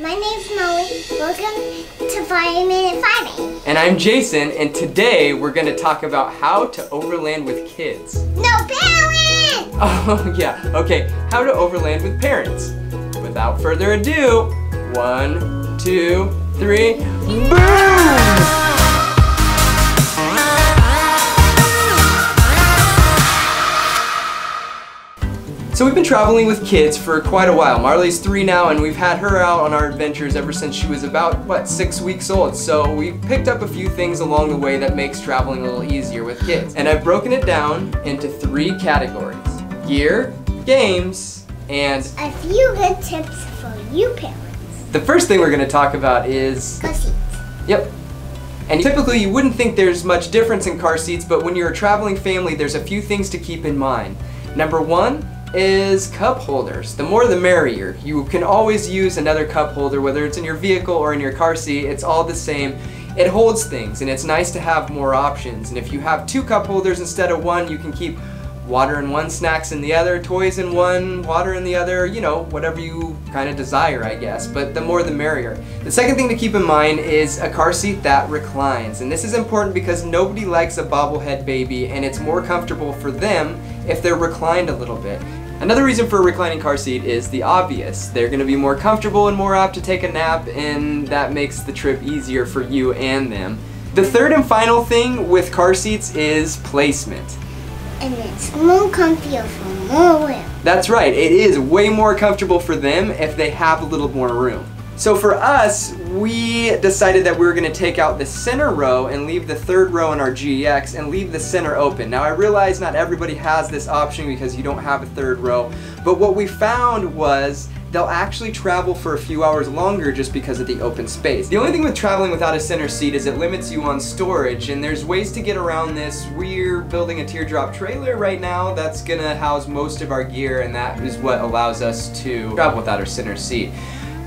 My name's Molle. Welcome to 5 Minute Friday. And I'm Jason, and today we're going to talk about how to overland with kids. No parents! Oh yeah, okay, how to overland with parents. Without further ado, 1, 2, 3, boom! So we've been traveling with kids for quite a while. Marley's 3 now, and we've had her out on our adventures ever since she was about, 6 weeks old. So we picked up a few things along the way that makes traveling a little easier with kids. And I've broken it down into 3 categories: gear, games, and a few good tips for you parents. The first thing we're going to talk about is car seats. Yep. And typically you wouldn't think there's much difference in car seats, but when you're a traveling family, there's a few things to keep in mind. Number 1 is cup holders. The more the merrier. You can always use another cup holder, whether it's in your vehicle or in your car seat. It's all the same. It holds things, and it's nice to have more options. And if you have 2 cup holders instead of 1, you can keep water in one, snacks in the other, toys in one, water in the other, you know, whatever you kind of desire, I guess, but the more the merrier. The second thing to keep in mind is a car seat that reclines, and this is important because nobody likes a bobblehead baby, and it's more comfortable for them if they're reclined a little bit. Another reason for a reclining car seat is the obvious. They're going to be more comfortable and more apt to take a nap, and that makes the trip easier for you and them. The third and final thing with car seats is placement. And it's more comfier for more room. That's right, it is way more comfortable for them if they have a little more room. So for us, we decided that we were going to take out the center row and leave the 3rd row in our GX and leave the center open. Now I realize not everybody has this option because you don't have a 3rd row, but what we found was they'll actually travel for a few hours longer just because of the open space. The only thing with traveling without a center seat is it limits you on storage, and there's ways to get around this. We're building a teardrop trailer right now that's gonna house most of our gear, and that is what allows us to travel without our center seat.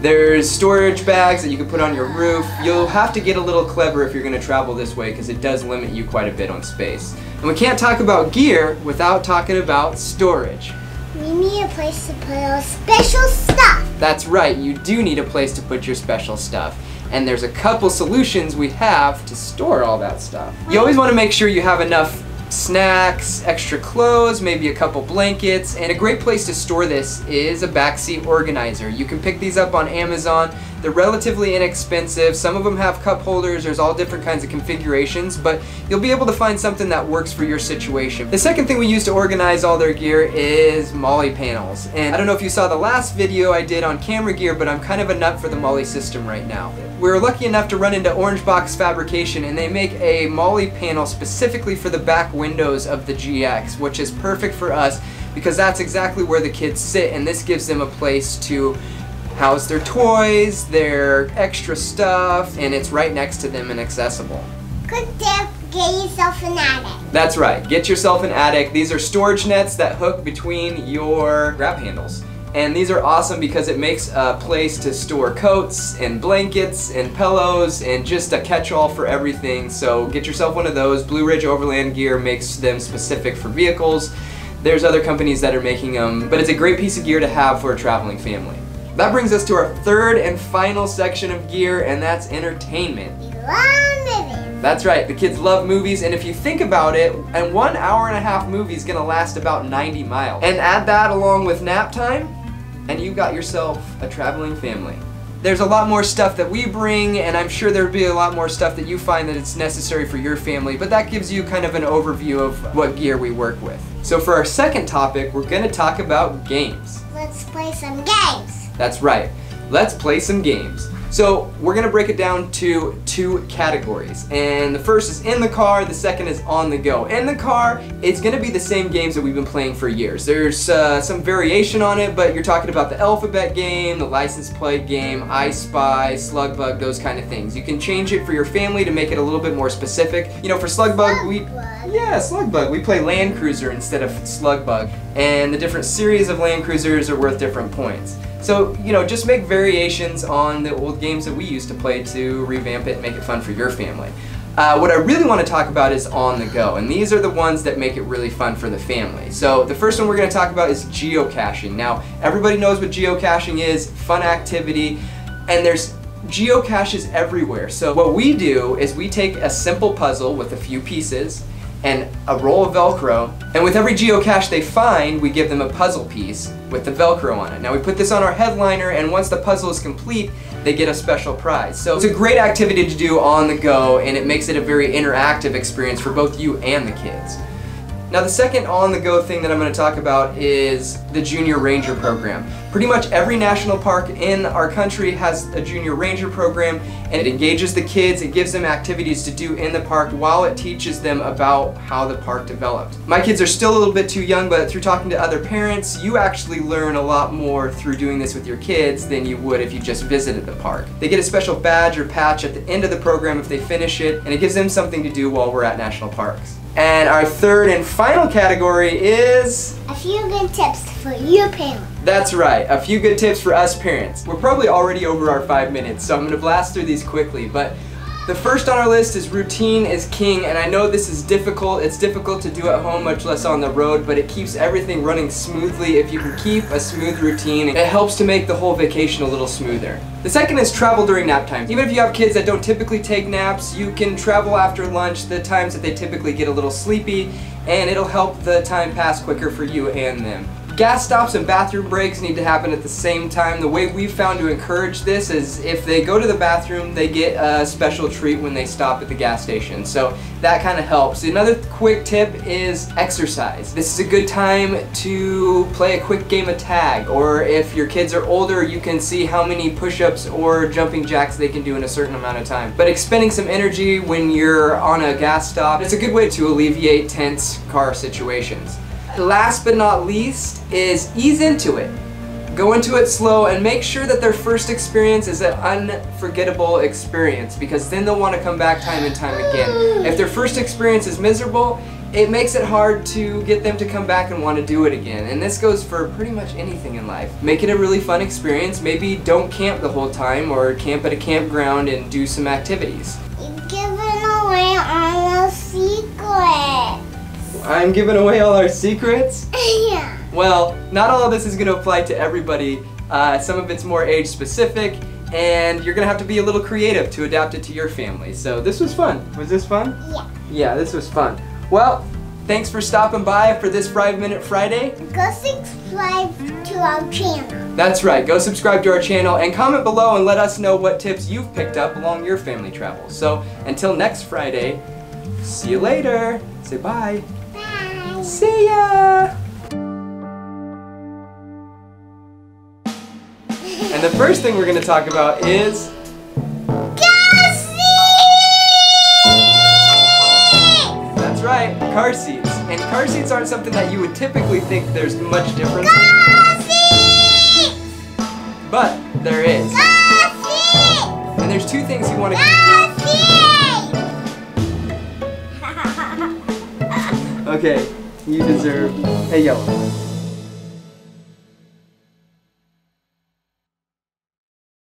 There's storage bags that you can put on your roof. You'll have to get a little clever if you're going to travel this way because it does limit you quite a bit on space. And we can't talk about gear without talking about storage. We need a place to put our special stuff. That's right, you do need a place to put your special stuff. And there's a couple solutions we have to store all that stuff. You always want to make sure you have enough snacks, extra clothes, maybe a couple blankets, and a great place to store this is a backseat organizer. You can pick these up on Amazon. They're relatively inexpensive. Some of them have cup holders. There's all different kinds of configurations, but you'll be able to find something that works for your situation. The second thing we use to organize all their gear is Molle panels. And I don't know if you saw the last video I did on camera gear, but I'm kind of a nut for the Molle system right now. We were lucky enough to run into Orange Box Fabrication, and they make a Molle panel specifically for the back windows of the GX, which is perfect for us because that's exactly where the kids sit, and this gives them a place to house their toys, their extra stuff, and it's right next to them and accessible. Good tip, get yourself an attic. That's right, get yourself an attic. These are storage nets that hook between your grab handles. And these are awesome because it makes a place to store coats and blankets and pillows and just a catch-all for everything. So get yourself one of those. Blue Ridge Overland Gear makes them specific for vehicles. There's other companies that are making them, but it's a great piece of gear to have for a traveling family. That brings us to our 3rd and final section of gear, and that's entertainment. We love movies. That's right, the kids love movies, and if you think about it, a 1 hour-and-a-half movie is going to last about 90 miles. And add that along with nap time, and you've got yourself a traveling family. There's a lot more stuff that we bring, and I'm sure there'll be a lot more stuff that you find that it's necessary for your family, but that gives you kind of an overview of what gear we work with. So for our second topic, we're going to talk about games. Let's play some games. That's right. Let's play some games. So we're going to break it down to 2 categories. And the first is in the car, the second is on the go. In the car, it's going to be the same games that we've been playing for years. There's some variation on it, but you're talking about the alphabet game, the license plate game, I Spy, Slug Bug, those kind of things. You can change it for your family to make it a little bit more specific. You know, for Slug Bug, Slug Bug. We play Land Cruiser instead of Slug Bug. And the different series of Land Cruisers are worth different points. So, you know, just make variations on the old games that we used to play to revamp it and make it fun for your family. What I really want to talk about is on the go, and these are the ones that make it really fun for the family. So the first one we're going to talk about is geocaching. Now, everybody knows what geocaching is, fun activity. And there's geocaches everywhere. So what we do is we take a simple puzzle with a few pieces and a roll of Velcro, and with every geocache they find, we give them a puzzle piece with the Velcro on it. Now we put this on our headliner, and once the puzzle is complete, they get a special prize. So it's a great activity to do on the go, and it makes it a very interactive experience for both you and the kids. Now the second on-the-go thing that I'm going to talk about is the Junior Ranger Program. Pretty much every national park in our country has a Junior Ranger Program, and it engages the kids, it gives them activities to do in the park while it teaches them about how the park developed. My kids are still a little bit too young, but through talking to other parents, you actually learn a lot more through doing this with your kids than you would if you just visited the park. They get a special badge or patch at the end of the program if they finish it, and it gives them something to do while we're at national parks. And our third and final category is... a few good tips for your parents. That's right, a few good tips for us parents. We're probably already over our 5 minutes, so I'm going to blast through these quickly. But the first on our list is routine is king, and I know this is difficult. It's difficult to do at home, much less on the road, but it keeps everything running smoothly. If you can keep a smooth routine, it helps to make the whole vacation a little smoother. The second is travel during nap time. Even if you have kids that don't typically take naps, you can travel after lunch, the times that they typically get a little sleepy, and it'll help the time pass quicker for you and them. Gas stops and bathroom breaks need to happen at the same time. The way we've found to encourage this is if they go to the bathroom, they get a special treat when they stop at the gas station. So that kind of helps. Another quick tip is exercise. This is a good time to play a quick game of tag, or if your kids are older, you can see how many push-ups or jumping jacks they can do in a certain amount of time. But expending some energy when you're on a gas stop, it's a good way to alleviate tense car situations. Last but not least is ease into it. Go into it slow and make sure that their first experience is an unforgettable experience, because then they'll want to come back time and time again. If their first experience is miserable, it makes it hard to get them to come back and want to do it again. And this goes for pretty much anything in life. Make it a really fun experience. Maybe don't camp the whole time, or camp at a campground and do some activities. You're giving away all the secrets. I'm giving away all our secrets? Yeah. Well, not all of this is going to apply to everybody. Some of it's more age specific, and you're going to have to be a little creative to adapt it to your family. So this was fun. Was this fun? Yeah. Yeah, this was fun. Well, thanks for stopping by for this 5-Minute Friday. Go subscribe to our channel. That's right. Go subscribe to our channel and comment below and let us know what tips you've picked up along your family travels. So until next Friday, see you later. Say bye. Bye. See ya! And the first thing we're going to talk about is... That's right, car seats. And car seats aren't something that you would typically think there's much difference in. Car seats! But there is. Car seats! And there's two things you want to Car seats! Okay, you deserve a yellow one.